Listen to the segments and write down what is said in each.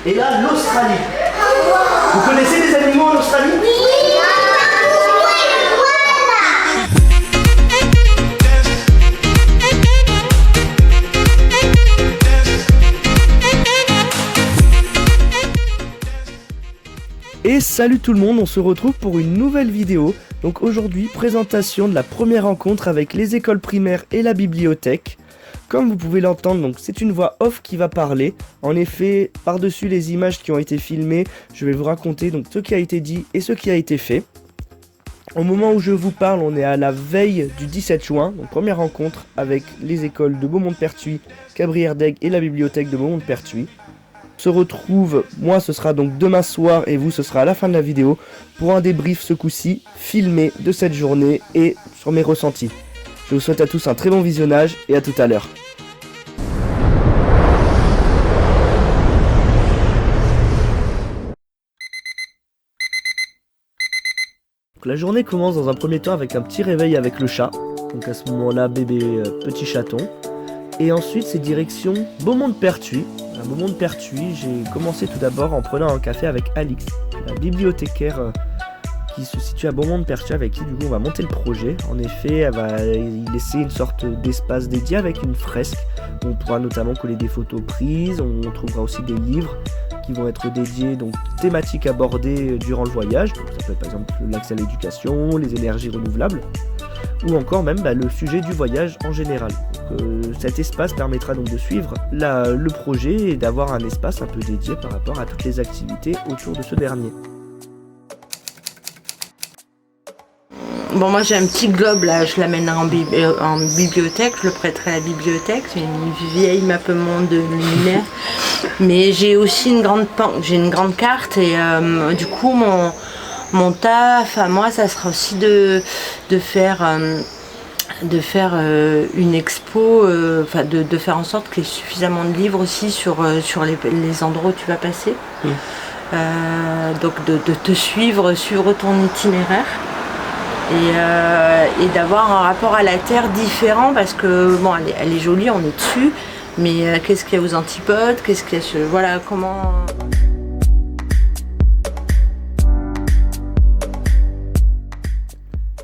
Et là, l'Australie. Vous connaissez les animaux en Australie? Et salut tout le monde, on se retrouve pour une nouvelle vidéo. Donc aujourd'hui, présentation de la première rencontre avec les écoles primaires et la bibliothèque. Comme vous pouvez l'entendre, donc c'est une voix off qui va parler. En effet, par-dessus les images qui ont été filmées, je vais vous raconter donc ce qui a été dit et ce qui a été fait. Au moment où je vous parle, on est à la veille du 17 juin, donc première rencontre avec les écoles de Beaumont-de-Pertuis, Cabrières-d'Aigues et la bibliothèque de Beaumont-de-Pertuis. Se retrouve, moi ce sera donc demain soir et vous ce sera à la fin de la vidéo pour un débrief ce coup-ci filmé de cette journée et sur mes ressentis. Je vous souhaite à tous un très bon visionnage et à tout à l'heure. La journée commence dans un premier temps avec un petit réveil avec le chat, donc à ce moment-là bébé petit chaton, et ensuite c'est direction Beaumont-de-Pertuis. À Beaumont-de-Pertuis, j'ai commencé tout d'abord en prenant un café avec Alix, la bibliothécaire qui se situe à Beaumont-de-Pertuis, avec qui du coup on va monter le projet. En effet, elle va y laisser une sorte d'espace dédié avec une fresque, où on pourra notamment coller des photos prises, on trouvera aussi des livres qui vont être dédiés, donc thématiques abordées durant le voyage. Donc, ça peut être par exemple l'accès à l'éducation, les énergies renouvelables, ou encore même le sujet du voyage en général. Donc, cet espace permettra donc de suivre le projet et d'avoir un espace un peu dédié par rapport à toutes les activités autour de ce dernier. Bon, moi j'ai un petit globe là, je l'amène en bibliothèque, je le prêterai à la bibliothèque, c'est une vieille map monde luminaire, mais j'ai aussi une grande carte et du coup mon taf à moi ça sera aussi de faire une expo, de faire en sorte qu'il y ait suffisamment de livres aussi sur les endroits où tu vas passer, donc de te suivre ton itinéraire. Et d'avoir un rapport à la Terre différent parce que bon, elle est jolie, on est dessus, mais qu'est-ce qu'il y a aux antipodes, qu'est-ce qu'il y a voilà, comment...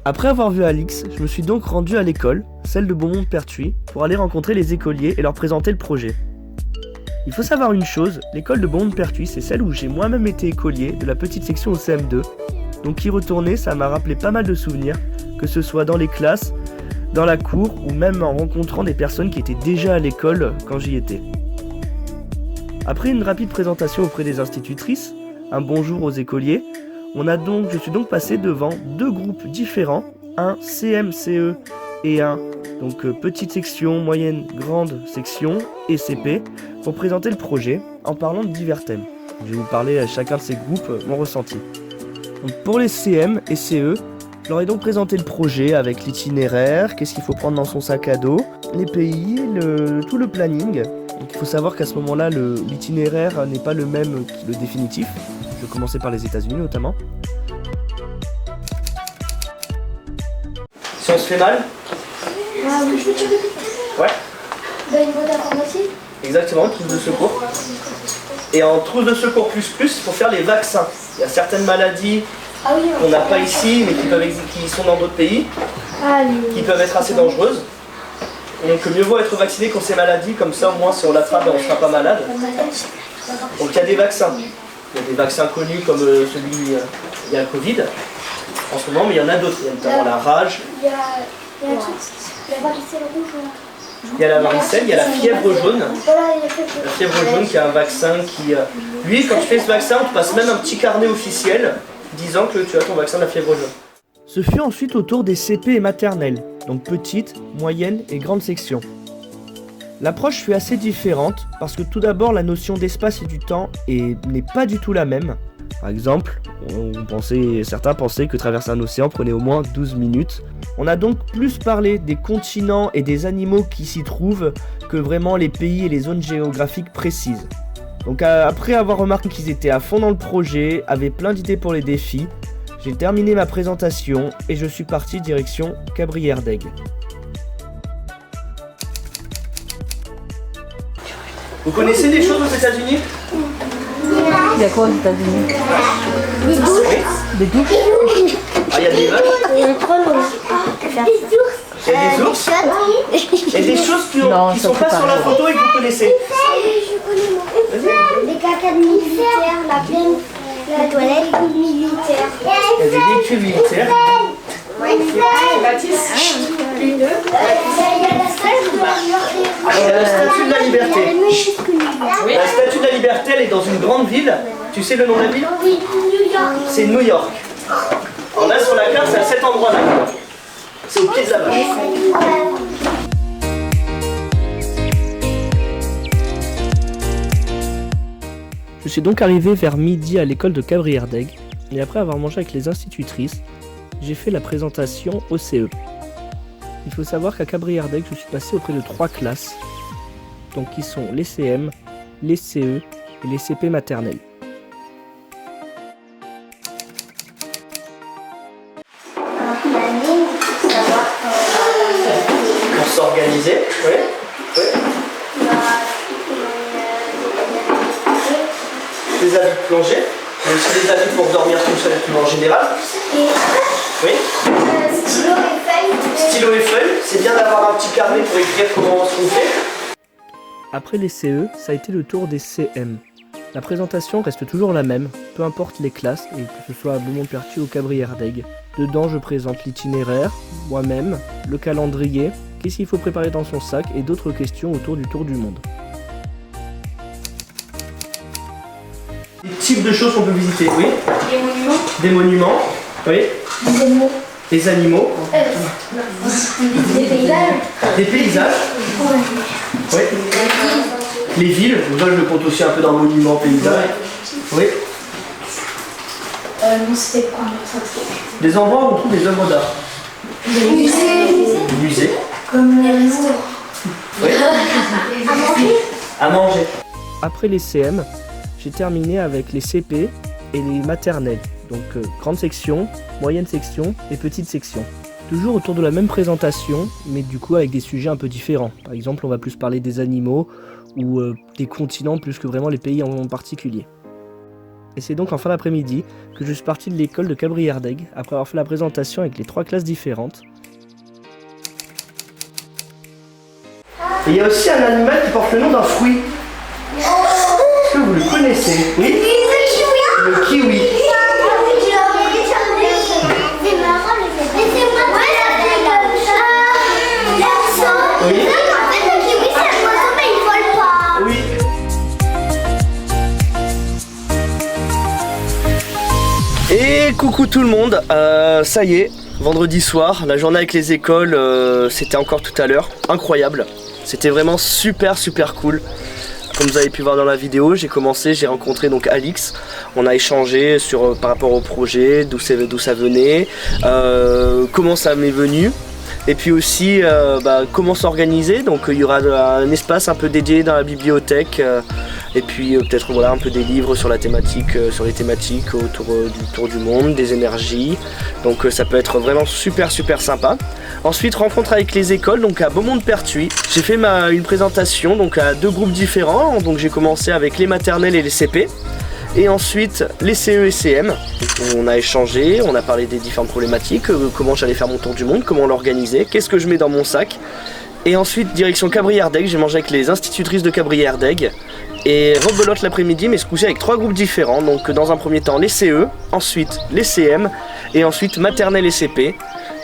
Après avoir vu Alix, je me suis donc rendu à l'école, celle de Beaumont-de-Pertuis, pour aller rencontrer les écoliers et leur présenter le projet. Il faut savoir une chose, l'école de Beaumont-de-Pertuis, c'est celle où j'ai moi-même été écolier de la petite section au CM2. Donc y retourner, ça m'a rappelé pas mal de souvenirs, que ce soit dans les classes, dans la cour ou même en rencontrant des personnes qui étaient déjà à l'école quand j'y étais. Après une rapide présentation auprès des institutrices, un bonjour aux écoliers, je suis donc passé devant deux groupes différents, un CM-CE et un petite section, moyenne, grande section et CP, pour présenter le projet en parlant de divers thèmes. Je vais vous parler à chacun de ces groupes mon ressenti. Donc pour les CM et CE, je leur ai donc présenté le projet avec l'itinéraire, qu'est-ce qu'il faut prendre dans son sac à dos, les pays, tout le planning. Donc il faut savoir qu'à ce moment-là, l'itinéraire n'est pas le même que le définitif. Je vais commencer par les États-Unis notamment. Si on se fait mal? Ah oui, je veux dire. Ouais. Dans une boîte informatique? Exactement, trousse de secours. Et en trousse de secours plus, il faut faire les vaccins. Il y a certaines maladies qu'on n'a pas ici, mais qui sont dans d'autres pays, qui peuvent être assez dangereuses. Donc mieux vaut être vacciné contre ces maladies, comme ça au moins si on l'attrape, on ne sera pas malade. Donc il y a des vaccins. Il y a des vaccins connus comme il y a le Covid en ce moment, mais il y en a d'autres. Il y a notamment la rage. Il y a un truc, la varicelle rouge. Il y a la varicelle, il y a la fièvre jaune. La fièvre jaune qui est un vaccin qui... Lui, quand tu fais ce vaccin, on te passe même un petit carnet officiel disant que tu as ton vaccin de la fièvre jaune. Ce fut ensuite au tour des CP et maternelles, donc petite, moyenne et grande section. L'approche fut assez différente parce que tout d'abord la notion d'espace et du temps n'est pas du tout la même. Par exemple, certains pensaient que traverser un océan prenait au moins 12 minutes. On a donc plus parlé des continents et des animaux qui s'y trouvent que vraiment les pays et les zones géographiques précises. Donc après avoir remarqué qu'ils étaient à fond dans le projet, avaient plein d'idées pour les défis, j'ai terminé ma présentation et je suis parti direction Cabrières-d'Aigues. Vous connaissez des choses aux États-Unis ? Oui, Il y a quoi aux États-Unis? Des douches. Des douches? Ah, il y a des vaches, Il y a un troll. Des ours. il y a des ours, il y a des choses qui Non, sont ça pas fait sur pas. la photo et que vous connaissez. Je connais moi. Des caca de militaires, la plaine, la toilette militaire. Il y a des véhicules militaires. Il y a la Statue de la liberté. Oui. La statue de la liberté, elle est dans une grande ville. Tu sais le nom de la ville? Oui, New York. C'est New York. Alors là, sur la carte, c'est à cet endroit-là. C'est au pied de la vache. Je suis donc arrivé vers midi à l'école de Cabrières-d'Aigues, et après avoir mangé avec les institutrices, j'ai fait la présentation au CE. Il faut savoir qu'à Cabrières-d'Aigues, je suis passé auprès de 3 classes, donc qui sont les CM, les CE et les CP maternelles. Pour s'organiser, oui. Des habits de plongée, mais aussi des habits pour dormir tout en général. Oui. Stylo et feuille. Stylo et feuille, c'est bien d'avoir un petit carnet pour écrire comment ce qu'on fait. Après les CE, ça a été le tour des CM. La présentation reste toujours la même, peu importe les classes, et que ce soit à Beaumont-Pertuis ou Cabrières-d'Aigues. Dedans, je présente l'itinéraire, moi-même, le calendrier, qu'est-ce qu'il faut préparer dans son sac et d'autres questions autour du tour du monde. Des types de choses qu'on peut visiter, oui. Des monuments. Des monuments, oui. Des animaux. Des animaux. Des paysages. Des paysages. Oui. Les villes, moi je le compte aussi un peu dans le monument paysage. Oui. Non, c'était quoi notre truc? Des endroits où on trouve des œuvres d'art. Des musées. Des musées. Comme les restaurants. Oui. À manger. À manger. Après les CM, j'ai terminé avec les CP et les maternelles. Donc grande section, moyenne section et petite section. Toujours autour de la même présentation, mais du coup avec des sujets un peu différents. Par exemple, on va plus parler des animaux ou des continents plus que vraiment les pays en particulier. Et c'est donc en fin d'après-midi que je suis parti de l'école de Cabrières-d'Aigues après avoir fait la présentation avec les 3 classes différentes. Et il y a aussi un animal qui porte le nom d'un fruit. Est-ce que vous le connaissez? Oui. Le kiwi. Oui. Oui. Et coucou tout le monde, ça y est, vendredi soir, la journée avec les écoles, c'était encore tout à l'heure, incroyable. C'était vraiment super cool. Comme vous avez pu voir dans la vidéo, j'ai rencontré donc Alix. On a échangé par rapport au projet, d'où ça venait, comment ça m'est venu. Et puis aussi comment s'organiser. Donc il y aura un espace un peu dédié dans la bibliothèque. Et puis peut-être voilà, un peu des livres sur la thématique, sur les thématiques autour du tour du monde, des énergies. Donc ça peut être vraiment super sympa. Ensuite, rencontre avec les écoles, donc à Beaumont-Pertuis. J'ai fait une présentation donc à 2 groupes différents. Donc j'ai commencé avec les maternelles et les CP. Et ensuite les CE et CM. On a échangé, on a parlé des différentes problématiques, comment j'allais faire mon tour du monde, comment l'organiser, qu'est-ce que je mets dans mon sac. Et ensuite direction Cabrières-d'Aigues, j'ai mangé avec les institutrices de Cabrières-d'Aigues. Et rebelote l'après-midi, mais ce coup-ci avec 3 groupes différents. Donc dans un premier temps les CE, ensuite les CM et ensuite maternelle et CP.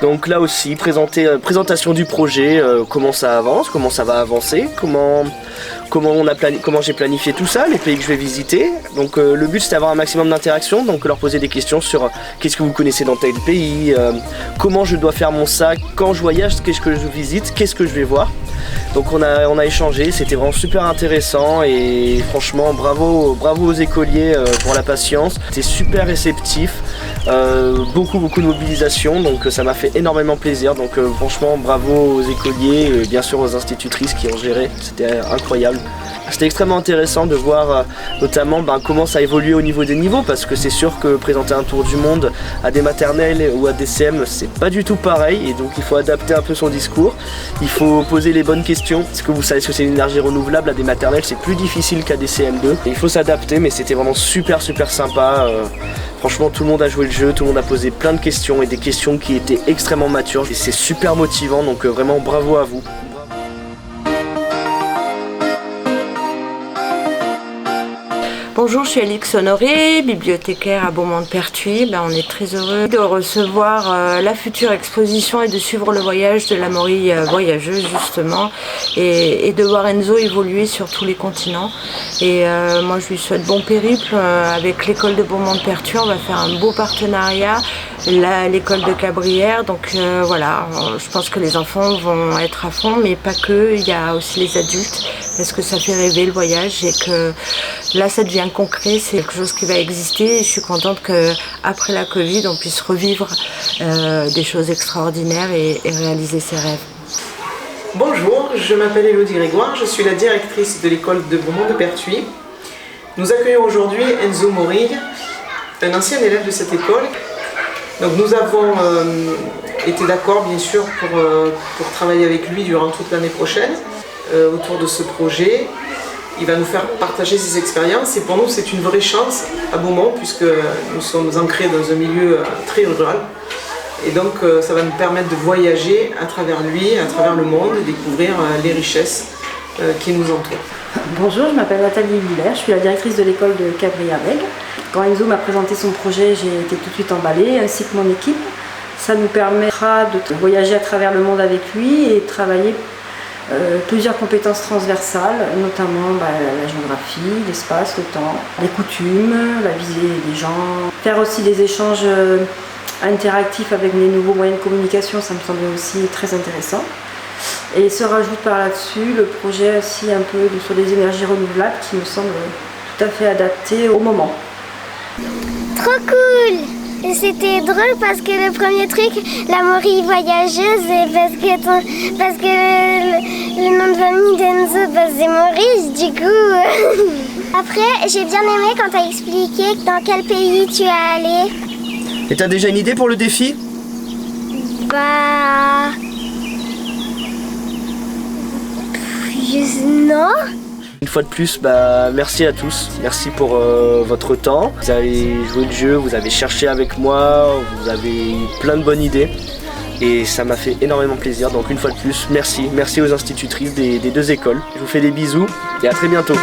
Donc là aussi présentation du projet, comment ça avance, comment ça va avancer, comment j'ai planifié tout ça, les pays que je vais visiter. Donc le but c'est d'avoir un maximum d'interaction, donc leur poser des questions sur qu'est-ce que vous connaissez dans tel pays, comment je dois faire mon sac, quand je voyage, qu'est-ce que je visite, qu'est-ce que je vais voir. Donc on a échangé, c'était vraiment super intéressant et franchement bravo aux écoliers pour la patience. C'était super réceptif, beaucoup de mobilisation, donc ça m'a fait énormément plaisir. Donc franchement bravo aux écoliers et bien sûr aux institutrices qui ont géré, c'était incroyable. C'était extrêmement intéressant de voir notamment comment ça évolue au niveau des niveaux, parce que c'est sûr que présenter un tour du monde à des maternelles ou à des CM, c'est pas du tout pareil, et donc il faut adapter un peu son discours. Il faut poser les bonnes questions. Est-ce que vous savez ce que c'est une énergie renouvelable? À des maternelles, c'est plus difficile qu'à des CM2. Et il faut s'adapter, mais c'était vraiment super sympa. Franchement, tout le monde a joué le jeu, tout le monde a posé plein de questions, et des questions qui étaient extrêmement matures. Et c'est super motivant, donc vraiment bravo à vous. Bonjour, je suis Alix Honoré, bibliothécaire à Beaumont-de-Pertuis. On est très heureux de recevoir la future exposition et de suivre le voyage de la Morille voyageuse justement et de voir Enzo évoluer sur tous les continents. Et moi je lui souhaite bon périple avec l'école de Beaumont-de-Pertuis. On va faire un beau partenariat, l'école de Cabrières. Donc voilà, je pense que les enfants vont être à fond, mais pas que, il y a aussi les adultes parce que ça fait rêver le voyage et que là ça devient concret, c'est quelque chose qui va exister et je suis contente qu'après la Covid on puisse revivre des choses extraordinaires et réaliser ses rêves. Bonjour, je m'appelle Élodie Grégoire, je suis la directrice de l'école de Beaumont-de-Pertuis. Nous accueillons aujourd'hui Enzo Morille, un ancien élève de cette école. Donc nous avons été d'accord bien sûr pour travailler avec lui durant toute l'année prochaine autour de ce projet. Il va nous faire partager ses expériences et pour nous c'est une vraie chance à Beaumont puisque nous sommes ancrés dans un milieu très rural et donc ça va nous permettre de voyager à travers lui, à travers le monde et découvrir les richesses qui nous entourent. Bonjour, je m'appelle Nathalie Muller, je suis la directrice de l'école de Cabrières-Bègles. Quand Enzo m'a présenté son projet, j'ai été tout de suite emballée ainsi que mon équipe. Ça nous permettra de voyager à travers le monde avec lui et de travailler plusieurs compétences transversales, notamment la géographie, l'espace, le temps, les coutumes, la visée des gens. Faire aussi des échanges interactifs avec les nouveaux moyens de communication, ça me semblait aussi très intéressant. Et se rajoute par là-dessus le projet aussi un peu sur les énergies renouvelables qui me semble tout à fait adapté au moment. Trop cool! C'était drôle parce que le premier truc, la Morille voyageuse, et parce que le nom de famille d'Enzo, c'est Maurice, du coup. Après, j'ai bien aimé quand t'as expliqué dans quel pays tu es allé. Et t'as déjà une idée pour le défi? Non. Une fois de plus, merci à tous, merci pour votre temps. Vous avez joué le jeu, vous avez cherché avec moi, vous avez eu plein de bonnes idées et ça m'a fait énormément plaisir. Donc une fois de plus, merci aux institutrices des deux écoles. Je vous fais des bisous et à très bientôt.